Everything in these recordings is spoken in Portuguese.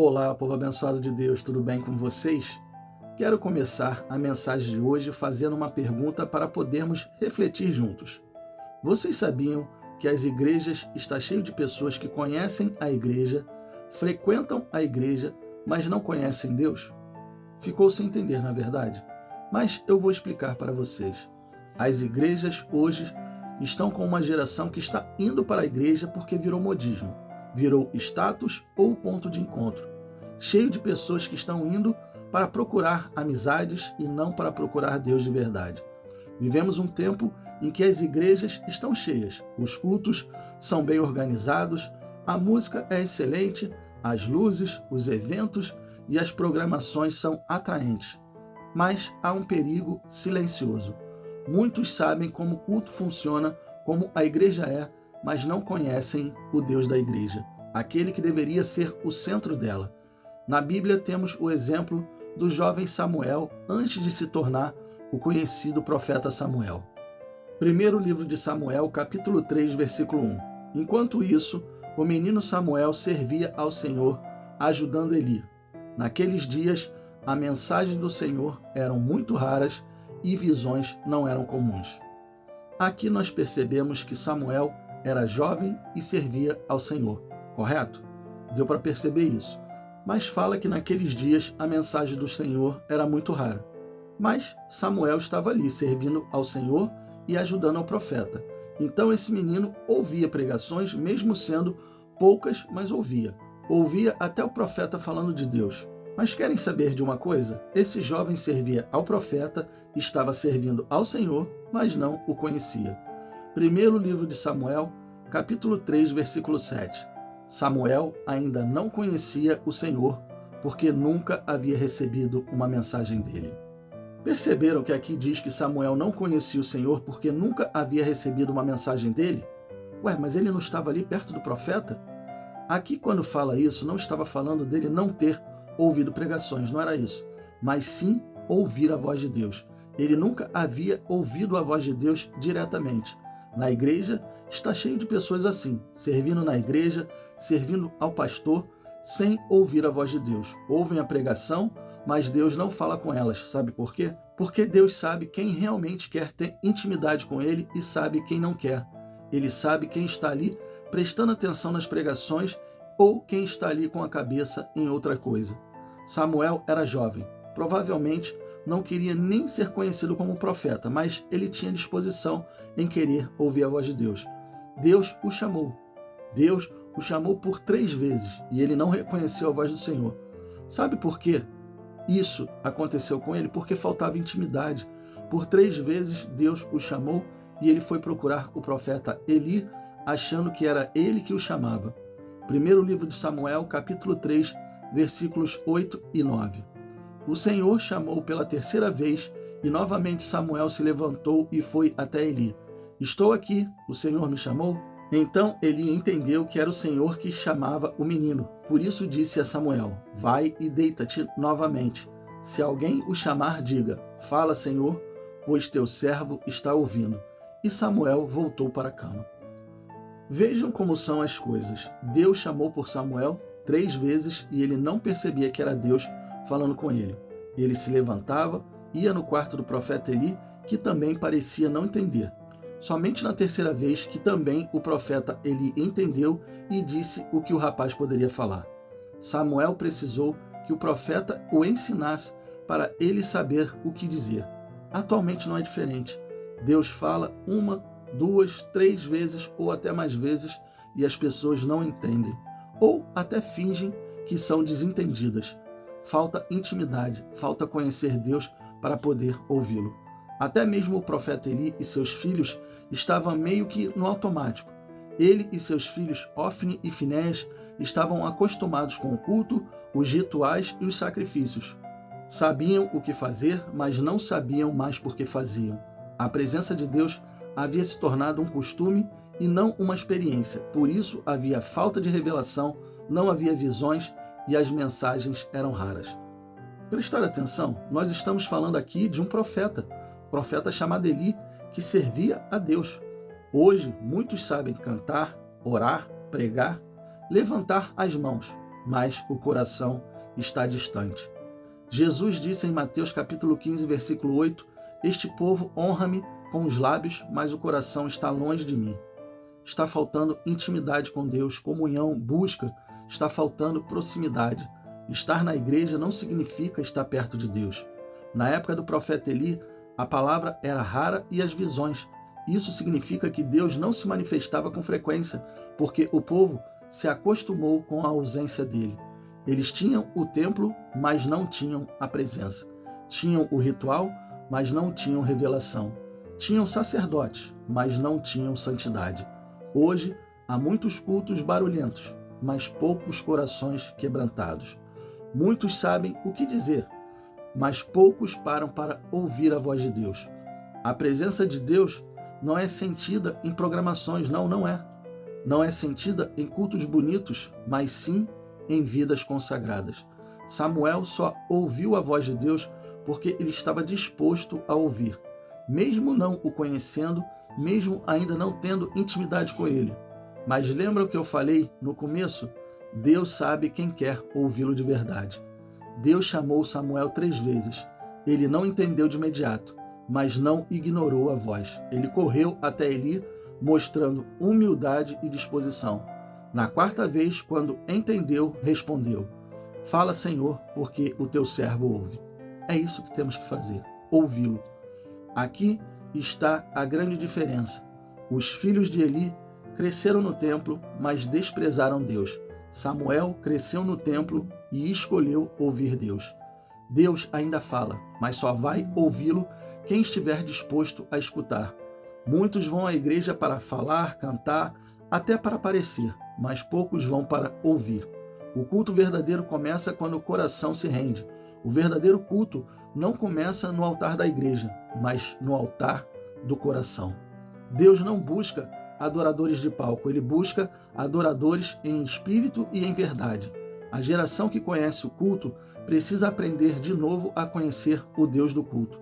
Olá, povo abençoado de Deus, tudo bem com vocês? Quero começar a mensagem de hoje fazendo uma pergunta para podermos refletir juntos. Vocês sabiam que as igrejas estão cheias de pessoas que conhecem a igreja, frequentam a igreja, mas não conhecem Deus? Ficou sem entender, na verdade? Mas eu vou explicar para vocês. As igrejas hoje estão com uma geração que está indo para a igreja porque virou modismo, virou status ou ponto de encontro, cheio de pessoas que estão indo para procurar amizades e não para procurar Deus de verdade. Vivemos um tempo em que as igrejas estão cheias, os cultos são bem organizados, a música é excelente, as luzes, os eventos e as programações são atraentes. Mas há um perigo silencioso. Muitos sabem como o culto funciona, como a igreja é, mas não conhecem o Deus da igreja, aquele que deveria ser o centro dela. Na Bíblia temos o exemplo do jovem Samuel antes de se tornar o conhecido profeta Samuel. Primeiro livro de Samuel, capítulo 3, versículo 1. Enquanto isso, o menino Samuel servia ao Senhor, ajudando Eli. Naqueles dias, a mensagem do Senhor eram muito raras e visões não eram comuns. Aqui nós percebemos que Samuel era jovem e servia ao Senhor, correto? Deu para perceber isso. Mas fala que naqueles dias a mensagem do Senhor era muito rara. Mas Samuel estava ali servindo ao Senhor e ajudando ao profeta. Então esse menino ouvia pregações, mesmo sendo poucas, mas ouvia. Ouvia até o profeta falando de Deus. Mas querem saber de uma coisa? Esse jovem servia ao profeta, estava servindo ao Senhor, mas não o conhecia. Primeiro livro de Samuel, capítulo 3, versículo 7. Samuel ainda não conhecia o Senhor, porque nunca havia recebido uma mensagem dele. Perceberam que aqui diz que Samuel não conhecia o Senhor porque nunca havia recebido uma mensagem dele? Ué, mas ele não estava ali perto do profeta? Aqui quando fala isso, não estava falando dele não ter ouvido pregações, não era isso, mas sim ouvir a voz de Deus. Ele nunca havia ouvido a voz de Deus diretamente. Na igreja está cheio de pessoas assim, servindo na igreja, servindo ao pastor, sem ouvir a voz de Deus. Ouvem a pregação, mas Deus não fala com elas. Sabe por quê? Porque Deus sabe quem realmente quer ter intimidade com Ele e sabe quem não quer. Ele sabe quem está ali prestando atenção nas pregações ou quem está ali com a cabeça em outra coisa. Samuel era jovem, provavelmente não queria nem ser conhecido como profeta, mas ele tinha disposição em querer ouvir a voz de Deus. Deus o chamou. Deus o chamou por 3 vezes e ele não reconheceu a voz do Senhor. Sabe por quê isso aconteceu com ele? Porque faltava intimidade. Por 3 vezes Deus o chamou e ele foi procurar o profeta Eli, achando que era ele que o chamava. Primeiro livro de Samuel, capítulo 3, versículos 8 e 9. O Senhor chamou pela 3ª vez e novamente Samuel se levantou e foi até Eli. Estou aqui, o Senhor me chamou? Então Eli entendeu que era o Senhor que chamava o menino. Por isso disse a Samuel: vai e deita-te novamente. Se alguém o chamar, diga: fala, Senhor, pois teu servo está ouvindo. E Samuel voltou para a cama. Vejam como são as coisas. Deus chamou por Samuel 3 vezes e ele não percebia que era Deus falando com ele. Ele se levantava, ia no quarto do profeta Eli, que também parecia não entender. Somente na 3ª vez que também o profeta Eli entendeu e disse o que o rapaz poderia falar. Samuel precisou que o profeta o ensinasse para ele saber o que dizer. Atualmente não é diferente. Deus fala 1, 2, 3 vezes ou até mais vezes e as pessoas não entendem, ou até fingem que são desentendidas. Falta intimidade, falta conhecer Deus para poder ouvi-lo. Até mesmo o profeta Eli e seus filhos estavam meio que no automático. Ele e seus filhos, Ofni e Finéias, estavam acostumados com o culto, os rituais e os sacrifícios. Sabiam o que fazer, mas não sabiam mais por que faziam. A presença de Deus havia se tornado um costume e não uma experiência. Por isso havia falta de revelação, não havia visões e as mensagens eram raras. Prestar atenção, nós estamos falando aqui de um profeta chamado Eli, que servia a Deus. Hoje, muitos sabem cantar, orar, pregar, levantar as mãos, mas o coração está distante. Jesus disse em Mateus capítulo 15, versículo 8, este povo honra-me com os lábios, mas o coração está longe de mim. Está faltando intimidade com Deus, comunhão, busca, está faltando proximidade. Estar na igreja não significa estar perto de Deus. Na época do profeta Eli, a palavra era rara e as visões. Isso significa que Deus não se manifestava com frequência, porque o povo se acostumou com a ausência dele. Eles tinham o templo, mas não tinham a presença. Tinham o ritual, mas não tinham revelação. Tinham sacerdotes, mas não tinham santidade. Hoje, há muitos cultos barulhentos, mas poucos corações quebrantados. Muitos sabem o que dizer, mas poucos param para ouvir a voz de Deus. A presença de Deus não é sentida em programações, não é. Não é sentida em cultos bonitos, mas sim em vidas consagradas. Samuel só ouviu a voz de Deus porque ele estava disposto a ouvir, mesmo não o conhecendo, mesmo ainda não tendo intimidade com ele. Mas lembra o que eu falei no começo? Deus sabe quem quer ouvi-lo de verdade. Deus chamou Samuel 3 vezes. Ele não entendeu de imediato, mas não ignorou a voz. Ele correu até Eli, mostrando humildade e disposição. Na 4ª vez, quando entendeu, respondeu: fala, Senhor, porque o teu servo ouve. É isso que temos que fazer, ouvi-lo. Aqui está a grande diferença. Os filhos de Eli cresceram no templo, mas desprezaram Deus. Samuel cresceu no templo e escolheu ouvir Deus. Deus ainda fala, mas só vai ouvi-lo quem estiver disposto a escutar. Muitos vão à igreja para falar, cantar, até para aparecer, mas poucos vão para ouvir. O culto verdadeiro começa quando o coração se rende. O verdadeiro culto não começa no altar da igreja, mas no altar do coração. Deus não busca adoradores de palco, ele busca adoradores em espírito e em verdade. A geração que conhece o culto precisa aprender de novo a conhecer o Deus do culto.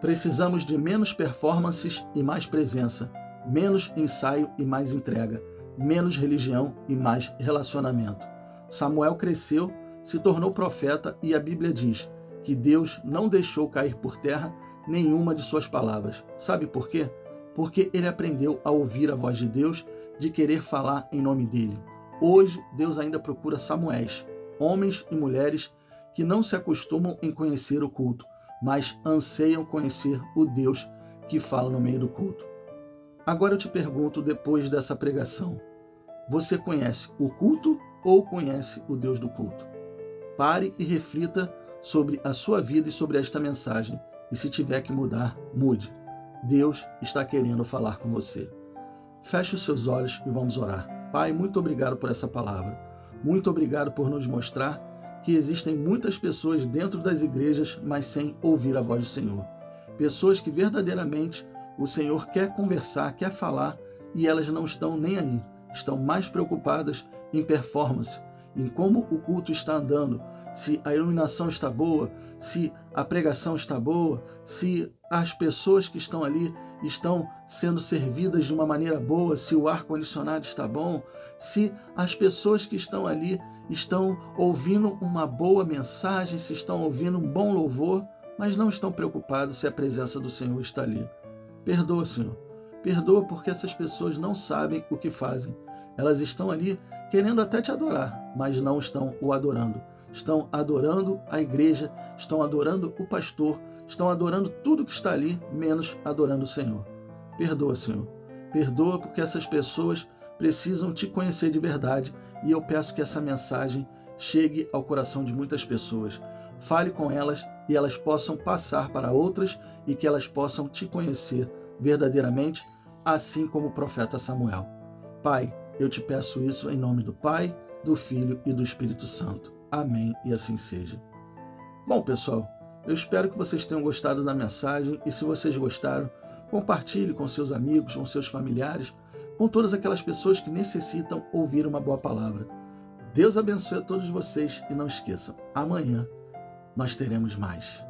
Precisamos de menos performances e mais presença, menos ensaio e mais entrega, menos religião e mais relacionamento. Samuel cresceu, se tornou profeta e a Bíblia diz que Deus não deixou cair por terra nenhuma de suas palavras. Sabe por quê? Porque ele aprendeu a ouvir a voz de Deus, de querer falar em nome dele. Hoje, Deus ainda procura Samuéis, homens e mulheres que não se acostumam em conhecer o culto, mas anseiam conhecer o Deus que fala no meio do culto. Agora eu te pergunto, depois dessa pregação, você conhece o culto ou conhece o Deus do culto? Pare e reflita sobre a sua vida e sobre esta mensagem. E se tiver que mudar, mude. Deus está querendo falar com você. Feche os seus olhos e vamos orar. Pai, muito obrigado por essa palavra. Muito obrigado por nos mostrar que existem muitas pessoas dentro das igrejas, mas sem ouvir a voz do Senhor. Pessoas que verdadeiramente o Senhor quer conversar, quer falar, e elas não estão nem aí. Estão mais preocupadas em performance, em como o culto está andando, se a iluminação está boa, se a pregação está boa, se as pessoas que estão ali estão sendo servidas de uma maneira boa, se o ar-condicionado está bom, se as pessoas que estão ali estão ouvindo uma boa mensagem, se estão ouvindo um bom louvor, mas não estão preocupados se a presença do Senhor está ali. Perdoa, Senhor. Perdoa porque essas pessoas não sabem o que fazem. Elas estão ali querendo até te adorar, mas não estão o adorando. Estão adorando a igreja, estão adorando o pastor, estão adorando tudo que está ali, menos adorando o Senhor. Perdoa, Senhor. Perdoa porque essas pessoas precisam te conhecer de verdade e eu peço que essa mensagem chegue ao coração de muitas pessoas. Fale com elas e elas possam passar para outras e que elas possam te conhecer verdadeiramente, assim como o profeta Samuel. Pai, eu te peço isso em nome do Pai, do Filho e do Espírito Santo. Amém e assim seja. Bom, pessoal, eu espero que vocês tenham gostado da mensagem e se vocês gostaram, compartilhe com seus amigos, com seus familiares, com todas aquelas pessoas que necessitam ouvir uma boa palavra. Deus abençoe a todos vocês e não esqueçam, amanhã nós teremos mais.